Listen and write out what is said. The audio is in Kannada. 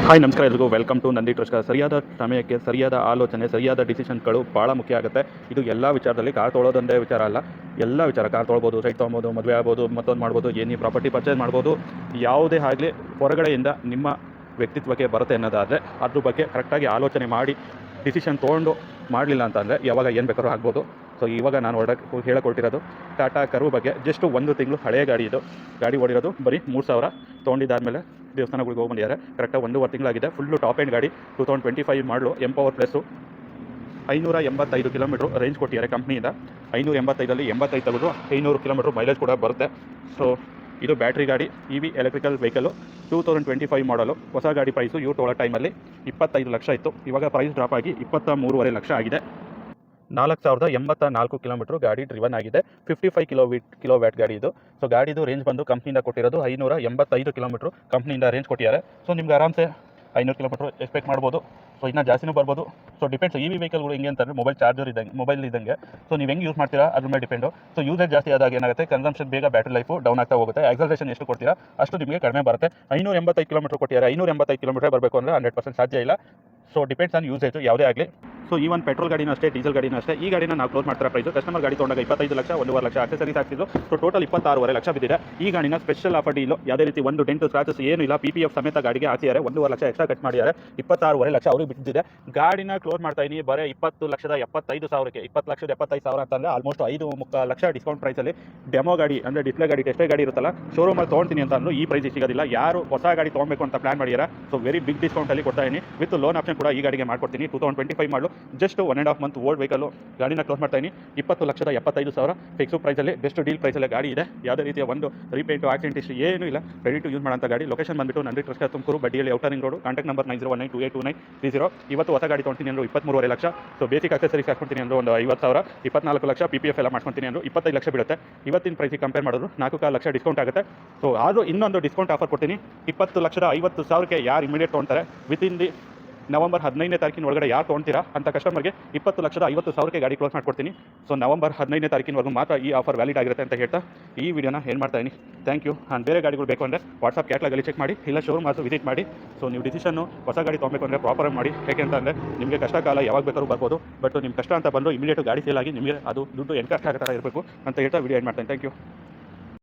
ಹಾಯ್ ನಮಸ್ಕಾರ ಎಲ್ರಿಗೂ ವೆಲ್ಕಮ್ ಟು ನಂದಿ ಟ್ರಸ್ಟ್. ಸರಿಯಾದ ಸಮಯಕ್ಕೆ ಸರಿಯಾದ ಆಲೋಚನೆ ಸರಿಯಾದ ಡಿಸಿಷನ್ಗಳು ಭಾಳ ಮುಖ್ಯ ಆಗುತ್ತೆ. ಇದು ಎಲ್ಲ ವಿಚಾರದಲ್ಲಿ ಕಾರ್ ತೊಗೊಳ್ಳೋದೊಂದೇ ವಿಚಾರ ಅಲ್ಲ, ಎಲ್ಲ ವಿಚಾರ. ಕಾರ್ ತೊಗೊಳ್ಬೋದು, ಸೈಟ್ ತೊಗೊಬೋದು, ಮದುವೆ ಆಗ್ಬೋದು, ಮತ್ತೊಂದು ಮಾಡ್ಬೋದು, ಏನು ಪ್ರಾಪರ್ಟಿ ಪರ್ಚೇಸ್ ಮಾಡ್ಬೋದು. ಯಾವುದೇ ಆಗಲಿ ಹೊರಗಡೆಯಿಂದ ನಿಮ್ಮ ವ್ಯಕ್ತಿತ್ವಕ್ಕೆ ಬರುತ್ತೆ ಅನ್ನೋದಾದರೆ ಅದ್ರ ಬಗ್ಗೆ ಕರೆಕ್ಟಾಗಿ ಆಲೋಚನೆ ಮಾಡಿ ಡಿಸಿಷನ್ ತೊಗೊಂಡು ಮಾಡಲಿಲ್ಲ ಅಂತಂದರೆ ಯಾವಾಗ ಏನು ಬೇಕಾದ್ರೂ ಆಗ್ಬೋದು. ಸೊ ಇವಾಗ ನಾನು ಹೇಳಕೊಟ್ಟಿರೋದು ಟಾಟಾ ಕರ್ವ್ ಬಗ್ಗೆ. ಜಸ್ಟ್ 1 ತಿಂಗಳು ಹಳೆಯ ಗಾಡಿ ಇದು. ಗಾಡಿ ಓಡಿರೋದು ಬರೀ 3,000. ತೊಗೊಂಡಿದ್ದಾದಮೇಲೆ ದೇವಸ್ಥಾನಗಳಿಗೆ ಹೋಗ್ಬಂದಿದ್ದಾರೆ. ಕರೆಕ್ಟಾಗಿ 1.5 ತಿಂಗಳಾಗಿದೆ. ಫುಲ್ಲು ಟಾಪ್ ಎಂಡ್ ಗಾಡಿ, 2025 ಮಾಡಲು ಎಂಪವರ್ ಪ್ಲಸ್ಸು. 585 ಕಿಲೋಮೀಟ್ರು ರೇಂಜ್ ಕೊಟ್ಟಿದ್ದಾರೆ ಕಂಪ್ನಿಯಿಂದ. 585ರಲ್ಲಿ 85 ತೆಗೆದು 500 ಕಿಲೋಮೀಟ್ರ್ ಮೈಲೇಜ್ ಕೂಡ ಬರುತ್ತೆ. ಸೊ ಇದು ಬ್ಯಾಟ್ರಿ ಗಾಡಿ, EV ಎಲೆಕ್ಟ್ರಿಕಲ್ ವೆಹಿಕಲ್ಲು, 2025 ಮಾಡಲು. ಹೊಸ ಗಾಡಿ ಪ್ರೈಸು ಇವ್ರು ತೊಗೊಳ್ಳೋ ಟೈಮಲ್ಲಿ 25 ಲಕ್ಷ ಇತ್ತು. ಇವಾಗ ಪ್ರೈಸ್ ಡ್ರಾಪ್ ಆಗಿ 23.5 ಲಕ್ಷ ಆಗಿದೆ. 4,084 ಕಿಲೋಮೀಟ್ರ್ ಗಾಡಿ ಡ್ರಿವನ್ ಆಗಿದೆ. 55 ಕಿಲೋ ವ್ಯಾಟ್ ಗಾಡಿ ಇದು. ಸೊ ಗಾಡಿದು ರೇಂಜ್ ಬಂದು ಕಂಪ್ನಿಯಿಂದ ಕೊಟ್ಟಿರೋದು 585 ಕಿಲೋಮೀಟ್ರ್ ಕಂಪ್ನಿಯಿಂದ ರೇಂಜ್ ಕೊಟ್ಟಿದ್ದಾರೆ. ಸೊ ನಿಮ್ಗೆ ಆರಾಮ್ಸೆ 500 ಕಿಲೋಮೀಟ್ರ್ ಎಕ್ಸ್ಪೆಕ್ಟ್ ಮಾಡ್ಬೋದು. ಸೊ ಇನ್ನೂ ಜಾಸ್ತಿನೂ ಬರ್ಬೋದು. So depends. EV ವೆಹಿಕಲ್ಗಳು ಹೆಂಗೆ ಅಂತಂದರೆ ಮೊಬೈಲ್ ಇದ್ದಂಗೆ. ಸೊ ನೀವು ಹೆಂಗೆ ಯೂಸ್ ಮಾಡ್ತೀರಾ ಅದ್ರ ಮೇಲೆ ಡಿಪೆಂಡು. ಸೊ ಯೂಸೇಜ್ ಜಾಸ್ತಿ ಆದಾಗ ಏನಾಗುತ್ತೆ, ಕನ್ಸಂಪ್ಷನ್ ಬೇಗ, ಬ್ಯಾಟ್ರಿ ಲೈಫು ಡೌನ್ ಆಗ್ತಾ ಹೋಗುತ್ತೆ. ಆಕ್ಸಲರೇಷನ್ ಎಷ್ಟು ಕೊಡ್ತೀರಾ ಅಷ್ಟು ನಿಮಗೆ ಕಡಿಮೆ ಬರುತ್ತೆ. 585 ಕಿಲೋಮೀಟ್ರ್ ಕೊಟ್ಟಿದ್ದಾರೆ. 585 ಕಿಲೋಮೀಟ್ರ್ ಬರಬೇಕು ಅಂದರೆ 100% ಸಾಧ್ಯ ಇಲ್ಲ. ಸೊ ಡಿಪೆಂಡ್ಸ್ ಆನ್ ಯೂಸೇಜು ಯಾವುದೇ ಆಗಲಿ. ಸೊ ಈವನ್ ಪೆಟ್ರೋಲ್ ಗಾಡಿನೂ ಅಷ್ಟೇ, ಡೀಸೆಲ್ ಗಾಡಿನೂ ಅಷ್ಟೇ. ಈ ಗಾಡಿನ ನಾವು ಕ್ಲೋಸ್ ಮಾಡ್ತಾರೆ ಪ್ರೈಸು. ಕಸ್ಟಮರ್ ಗಾಡಿ ತೊಗೊಂಡಾಗ 25 ಲಕ್ಷ, 1.5 ಲಕ್ಷ ಆಕ್ಸೆಸರೀಸ್ ಹಾಕ್ತಿದ್ದು. ಸೊ ಟೋಟಲ್ 26.5 ಲಕ್ಷ ಬಿದ್ದಿದೆ. ಈ ಗಾಡಿನ ಸ್ಪೆಷಲ್ ಆಫರ್ ಡೀಲು, ಯಾವುದೇ ರೀತಿ ಒಂದು ಡೆಂಟ್ ಸ್ಕ್ರಾಚಸ್ ಏನು ಇಲ್ಲ, PPF ಸಮೇತ ಗಾಡಿಗೆ ಹಾಕಿದ್ದಾರೆ. 1.5 ಲಕ್ಷ ಎಕ್ಸ್ಟ್ರಾ ಕಟ್ ಮಾಡಿದ್ದಾರೆ. 26.5 ಲಕ್ಷ ಅವ್ರಿಗೆ ಬಿದ್ದಿದೆ. ಗಾಡಿನ ಕ್ಲೋಸ್ ಮಾಡ್ತಾ ಇದೀನಿ ಬರೀ 20,75,000ಕ್ಕೆ. 20,75,000 ಅಂತಂದರೆ ಆಲ್ಮೋಸ್ಟ್ 5.3 ಲಕ್ಷ ಡಿಸ್ಕೌಂಟ್ ಪ್ರೈಸಲ್ಲಿ. ಡೆಮೋ ಗಾಡಿ ಅಂದರೆ ಡಿಸ್ಪ್ಲೇ ಗಾಡಿ, ಟೆಸ್ಟೇ ಗಾಡಿ ಇರುತ್ತಲ್ಲ, ಶೋರೂಮಲ್ಲಿ ತೊಗೊಳ್ತೀನಿ ಅಂತ ಅಂದರೂ ಈ ಪ್ರೈಸಿಗೆ ಸಿಗೋದಿಲ್ಲ. ಯಾರು ಹೊಸ ಗಾಡಿ ತೊಗೊಬೇಕು ಅಂತ ಪ್ಲಾನ್ ಮಾಡಿದ್ದಾರೆ, ಸೊ ವೆರಿ ಬಿಗ್ ಡಿಸ್ಕೌಂಟಲ್ಲಿ ಕೊಡ್ತಾ ಇದೀನಿ. ವಿತ್ ಲೋನ್ ಆಪ್ಷನ್ ಕೂಡ ಈ ಗಾಡಿಗೆ ಮಾಡ್ಕೊಡ್ತೀನಿ. 2025 ಮಾಡಲು, ಜಸ್ಟ್ 1.5 ಮಂತ್ ಓಲ್ಡ್ ವೆಹಿಕಲ್ಲು. ಗಾಡಿನ ಕ್ಲೋಸ್ ಮಾಡ್ತಾ ಇದೀನಿ 20,75,000 ಫಿಕ್ಸು ಪ್ರೈಸಲ್ಲಿ. ಬೆಸ್ಟ್ ಡೀಲ್ ಪ್ರೈಸಲ್ಲಿ ಗಾಡಿ ಇದೆ. ಯಾವುದೇ ರೀತಿಯ ಒಂದು ರೀಪೇಂಟು, ಆಕ್ಸಿಡೆಂಟ್ ಇಷ್ಟು ಏನೂ ಇಲ್ಲ. ರೆಡಿ ಟು ಯೂಸ್ ಮಾಡೋಂಥ ಗಾಡಿ. ಲೊಕೇಶನ್ ಬಂದುಬಿಟ್ಟು ನಂದಿ ಟ್ರಸ್ಟ್, ತುಮಕೂರು, ಬಡ್ಡಿಯಲ್ಲಿ, outer ring road. Contact number 9019282930. ಇವತ್ತು ಹೊಸ ಗಾಡಿ ತೊಗೊಳ್ತೀನಿ ಅಂದರು 23.5 ಲಕ್ಷ. ಸೊ ಬೇಸಿಕ್ ಆಕ್ಸೆಸರೀಸ್ ಹಾಕ್ಕೊಡ್ತೀನಿ ಅಂದರು ಒಂದು 50,000. 24 ಲಕ್ಷ PPF ಎಲ್ಲ ಮಾಡ್ಕೊತೀನಿ ಅಂದರು 25 ಲಕ್ಷ ಬೀಳುತ್ತೆ. ಇವತ್ತಿನ ಪ್ರೈಸಿಗೆ ಕಂಪೇರ್ ಮಾಡಿದ್ರು 4.5 ಲಕ್ಷ ಡಿಸ್ಕೌಂಟ್ ಆಗುತ್ತೆ. ಸೊ ಆದರೂ ಇನ್ನೊಂದು ಡಿಸ್ಕೌಂಟ್ ಆಫರ್ ಕೊಡ್ತೀನಿ. 20,50,000ಕ್ಕೆ ಯಾರು ಇಮಿಡಿಯೇಟ್ ತೊಗೊಳ್ತಾರೆ, ವಿತಿನ್ ದಿ ನವೆಂಬರ್ 15ನೇ ತಾರೀಕಿನ ಒಳಗಡೆ ಯಾರು ತೊಗೊಳ್ತೀರಾ ಅಂತ ಕಸ್ಟಮರ್ಗೆ 20,50,000ಕ್ಕೆ ಗಾಡಿ ಕ್ಲೋಸ್ ಮಾಡ್ಕೊಡ್ತೀನಿ. ಸೊ ನವೆಂಬರ್ 15ನೇ ತಾರೀಕಿನವರೆಗೂ ಮಾತ್ರ ಈ ಆಫರ್ ವ್ಯಾಲಿಡ್ ಆಗಿರುತ್ತೆ ಅಂತ ಹೇಳ್ತಾ ಈ ವಿಡಿಯೋನ ಏನು ಮಾಡ್ತಾ ಇದೀನಿ. Thank you. ಬೇರೆ ಗಾಡಿಗಳು ಬೇಕು ಅಂದರೆ ವಾಟ್ಸಪ್ ಕ್ಯಾಟ್ಲಾಗಲ್ಲಿ ಚೆಕ್ ಮಾಡಿ, ಇಲ್ಲ ಶೋರೂಮ್ ಆದರೂ ವಿಸಿಟ್ ಮಾಡಿ. ಸೊ ನೀವು ಡಿಸಿಷನ್ನು ಹೊಸ ಗಾಡಿ ತೊಗೊಬೇಕು ಅಂದರೆ ಪ್ರಾಪರಾಗಿ ಮಾಡಿ. ಯಾಕೆಂತಂದರೆ ನಿಮಗೆ ಕಷ್ಟ ಕಾಲ ಯಾವಾಗ ಬೇಕಾದ್ರೂ ಬರ್ಬೋದು. ಬಟ್ ನಿಮ್ಮ ಕಷ್ಟ ಅಂತ ಬಂದು ಇಮಿಡಿಯೇಟ್ ಗಾಡಿ ಸೇಲ್ ಆಗಿ ನಿಮಗೆ ಅದು ದುಡ್ಡು ಎನ್ಕಾಸ್ಟ್ ಆಗೋ ಥರ ಇರಬೇಕು ಅಂತ ಹೇಳ್ತಾ ವಿಡಿಯೋ ಏನು ಮಾಡ್ತಾನೆ. Thank you.